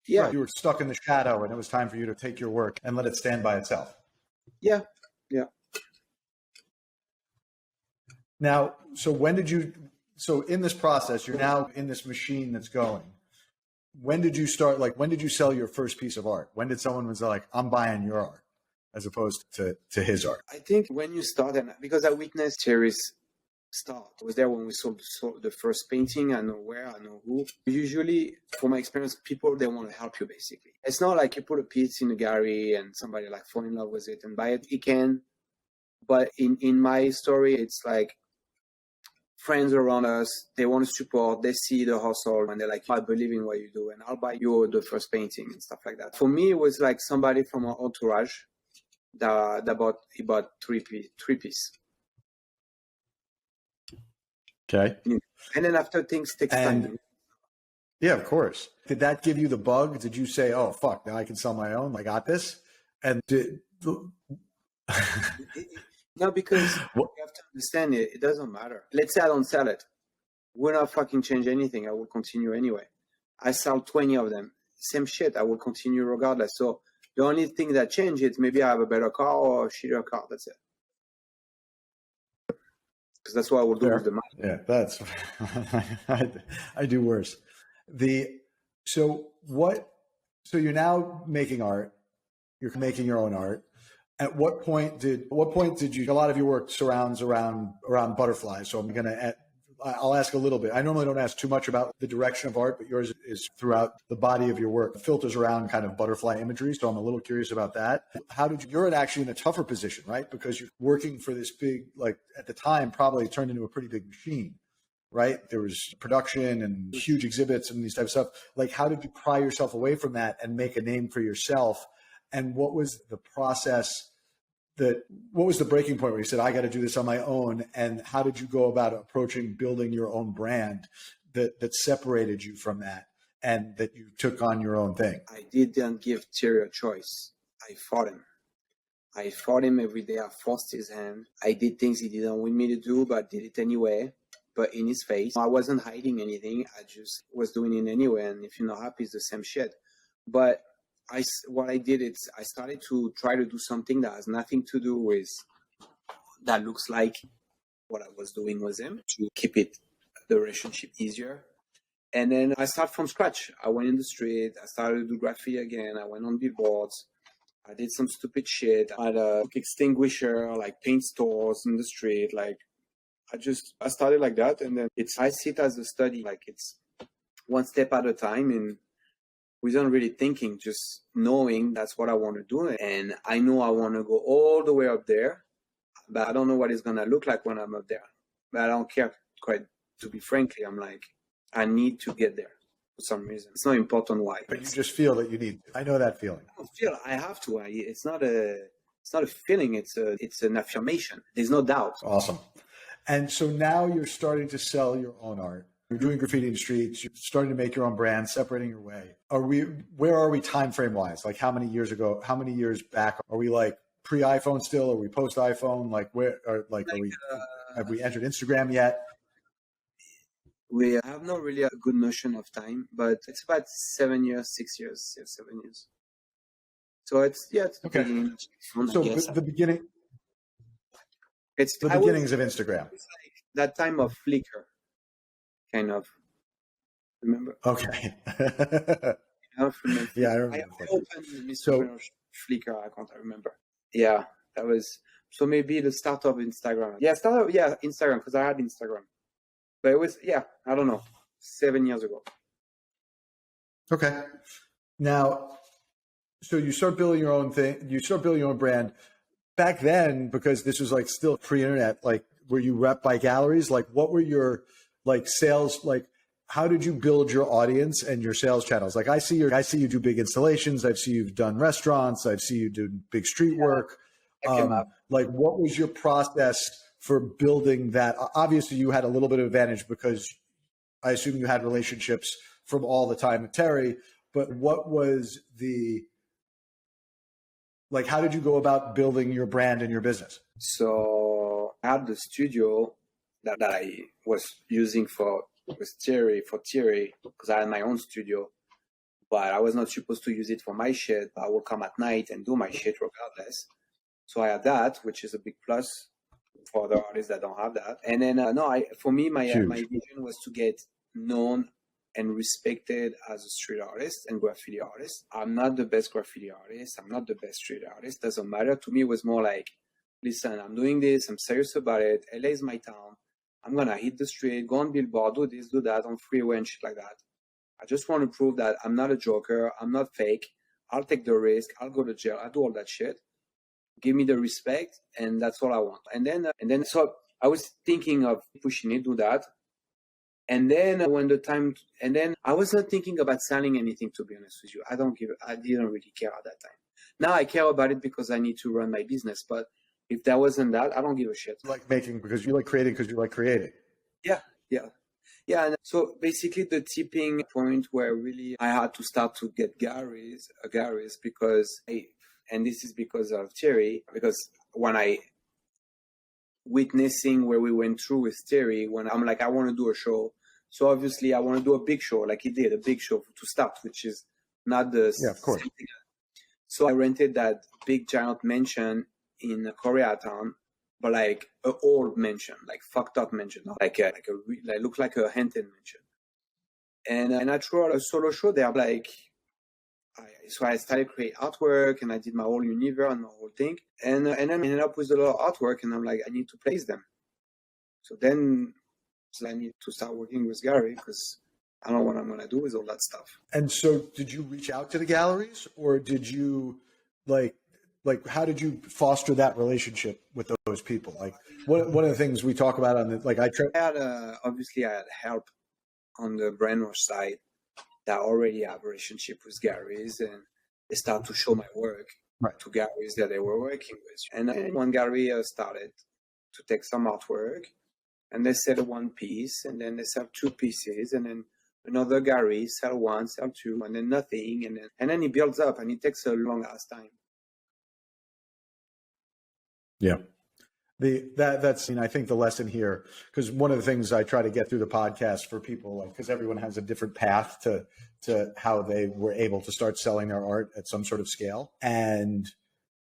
Yeah. Right. You were stuck in the shadow and it was time for you to take your work and let it stand by itself. Yeah. Yeah. Now, so in this process, you're now in this machine that's going. When did you start, like, when did you sell your first piece of art? When did someone was like, I'm buying your art as opposed to his art? I think when you start, and because I witnessed Thierry's start, I was there when we sold the first painting. I know where, I know who. Usually, from my experience, people, they want to help you, basically. It's not like you put a piece in a gallery and somebody like fall in love with it and buy it. He can. But in my story, it's like friends around us, they want to support, they see the hustle, and they're like, I believe in what you do, and I'll buy you the first painting and stuff like that. For me, it was like somebody from our entourage that bought three piece. Okay. And then after things take time. Yeah, of course. Did that give you the bug? Did you say, oh, fuck, now I can sell my own? I got this? And No, because you have to understand it doesn't matter. Let's say I don't sell it. Will not fucking change anything. I will continue anyway. I sell 20 of them. Same shit. I will continue regardless. So the only thing that changes, maybe I have a better car or a shittier car. That's it. Because that's what I will do with the money. Yeah, that's I do worse. So you're now making art. You're making your own art. At what point did you? A lot of your work surrounds around butterflies. So I'll ask a little bit. I normally don't ask too much about the direction of art, but yours is throughout the body of your work, filters around kind of butterfly imagery. So I'm a little curious about that. You're actually in a tougher position, right? Because you're working for this big, like at the time, probably turned into a pretty big machine, right? There was production and huge exhibits and these types of stuff. Like, how did you pry yourself away from that and make a name for yourself? And what was the process what was the breaking point where you said, I got to do this on my own? And how did you go about approaching building your own brand that separated you from that and that you took on your own thing? I didn't give Thierry a choice. I fought him every day. I forced his hand. I did things he didn't want me to do, but did it anyway. But in his face, I wasn't hiding anything. I just was doing it anyway. And if you're not happy, it's the same shit. But what I did is I started to try to do something that has nothing to do with that looks like what I was doing with him to keep the relationship easier. And then I started from scratch. I went in the street. I started to do graffiti again. I went on billboards. I did some stupid shit. I had a extinguisher, like paint stores in the street. Like I started like that. And then I see it as a study. Like it's one step at a time and without really thinking, just knowing that's what I want to do. And I know I want to go all the way up there, but I don't know what it's going to look like when I'm up there. But I don't care, quite, to be frankly. I'm like, I need to get there for some reason. It's not important why. But you just feel that you need to. I know that feeling. I don't feel I have to. It's not a feeling. It's an affirmation. There's no doubt. Awesome. And so now you're starting to sell your own art. You're doing graffiti in the streets. You're starting to make your own brand, separating your way. Where are we time frame wise? Like how many years ago? How many years back? Are we like pre iPhone still? Are we post iPhone? Like have we entered Instagram yet? We have not really a good notion of time, but it's about 7 years, 6 years, 7 years. So it's the beginning. So the beginning. It's the beginnings of Instagram. It's like that time of Flickr. Kind of remember. Okay. Yeah, I remember. I opened Flickr account. I remember. Yeah, that was so maybe the start of Instagram. Yeah, Instagram because I had Instagram, but it was I don't know, 7 years ago. Okay. Now, so you start building your own thing. You start building your own brand. Back then, because this was like still pre-internet, like were you rep by galleries? Like what were your sales, how did you build your audience and your sales channels? Like I see you do big installations. I've seen you've done restaurants. I've seen you do big street work. Like what was your process for building that? Obviously you had a little bit of advantage because I assume you had relationships from all the time with Terry, but what was how did you go about building your brand and your business? So I had the studio that I was using with Thierry, because I had my own studio. but I was not supposed to use it for my shit. I will come at night and do my shit regardless. So I have that, which is a big plus for other artists that don't have that. And then for me, my vision was to get known and respected as a street artist and graffiti artist. I'm not the best graffiti artist. I'm not the best street artist. Doesn't matter. To me, it was more like, listen, I'm doing this. I'm serious about it. LA is my town. I'm going to hit the street, go on Billboard, do this, do that on freeway and shit like that. I just want to prove that I'm not a joker. I'm not fake. I'll take the risk. I'll go to jail. I'll do all that shit. Give me the respect. And that's all I want. And then, so I was thinking of pushing it, do that. And then I was not thinking about selling anything, to be honest with you. I didn't really care at that time. Now I care about it because I need to run my business. But if that wasn't that, I don't give a shit. You like making because you like creating because you like creating. Yeah. And so basically the tipping point where really I had to start to get galleries because and this is because of Thierry, because when I witnessing where we went through with Thierry, when I'm like, I want to do a show. So obviously I want to do a big show, like he did, a big show to start, which is not the of course. same thing. So I rented that big giant mansion in Koreatown, but like an old mansion, like fucked up mansion, like looked like a Hampton mansion. And I threw out a solo show there, like. So I started create artwork and I did my whole universe and my whole thing. And then I ended up with a lot of artwork and I'm like, I need to place them. So I need to start working with Gary because I don't know what I'm going to do with all that stuff. And so did you reach out to the galleries or did you like how did you foster that relationship with those people? Like one of the things we talk about on the, like I had help on the brainwash side. That already have a relationship with galleries and they start to show my work to galleries that they were working with. And then one gallery started to take some artwork and they sell one piece and then they sell two pieces and then another gallery sell one, sell two, and then nothing. And then it builds up and it takes a long ass time. Yeah. That's I think the lesson here, because one of the things I try to get through the podcast for people, like, because everyone has a different path to how they were able to start selling their art at some sort of scale. And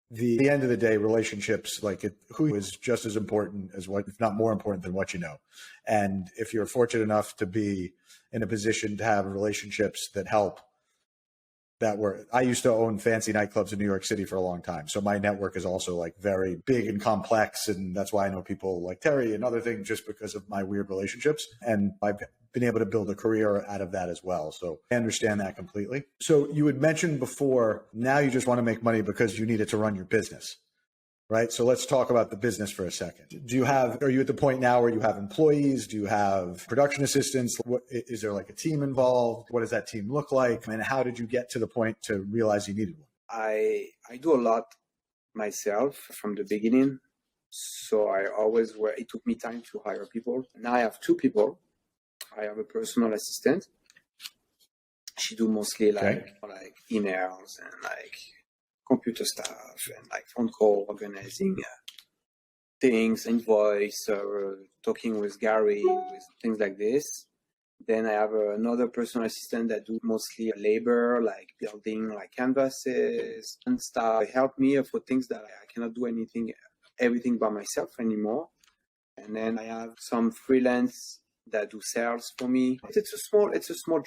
the end of the day, relationships, who is just as important as what, if not more important than what you know. And if you're fortunate enough to be in a position to have relationships that help, I used to own fancy nightclubs in New York City for a long time. So my network is also like very big and complex. And that's why I know people like Terry and other things, just because of my weird relationships. And I've been able to build a career out of that as well. So I understand that completely. So you had mentioned before, now you just want to make money because you need it to run your business, right? So let's talk about the business for a second. Are you at the point now where you have employees? Do you have production assistants? Is there like a team involved? What does that team look like? And how did you get to the point to realize you needed one? I do a lot myself from the beginning. So it took me time to hire people. Now I have two people. I have a personal assistant. She do mostly like emails and like computer stuff and like phone call, organizing things, invoice, talking with Gary, with things like this. Then I have another personal assistant that do mostly labor, like building like canvases and stuff. They help me for things that I cannot do everything by myself anymore. And then I have some freelance that do sales for me. It's a small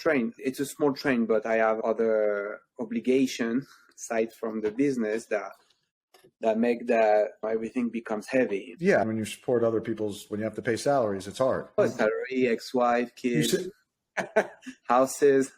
train, but I have other obligations aside from the business that make that everything becomes heavy. Yeah, when you support other people's, when you have to pay salaries, it's hard. Salary, ex-wife, kids, houses.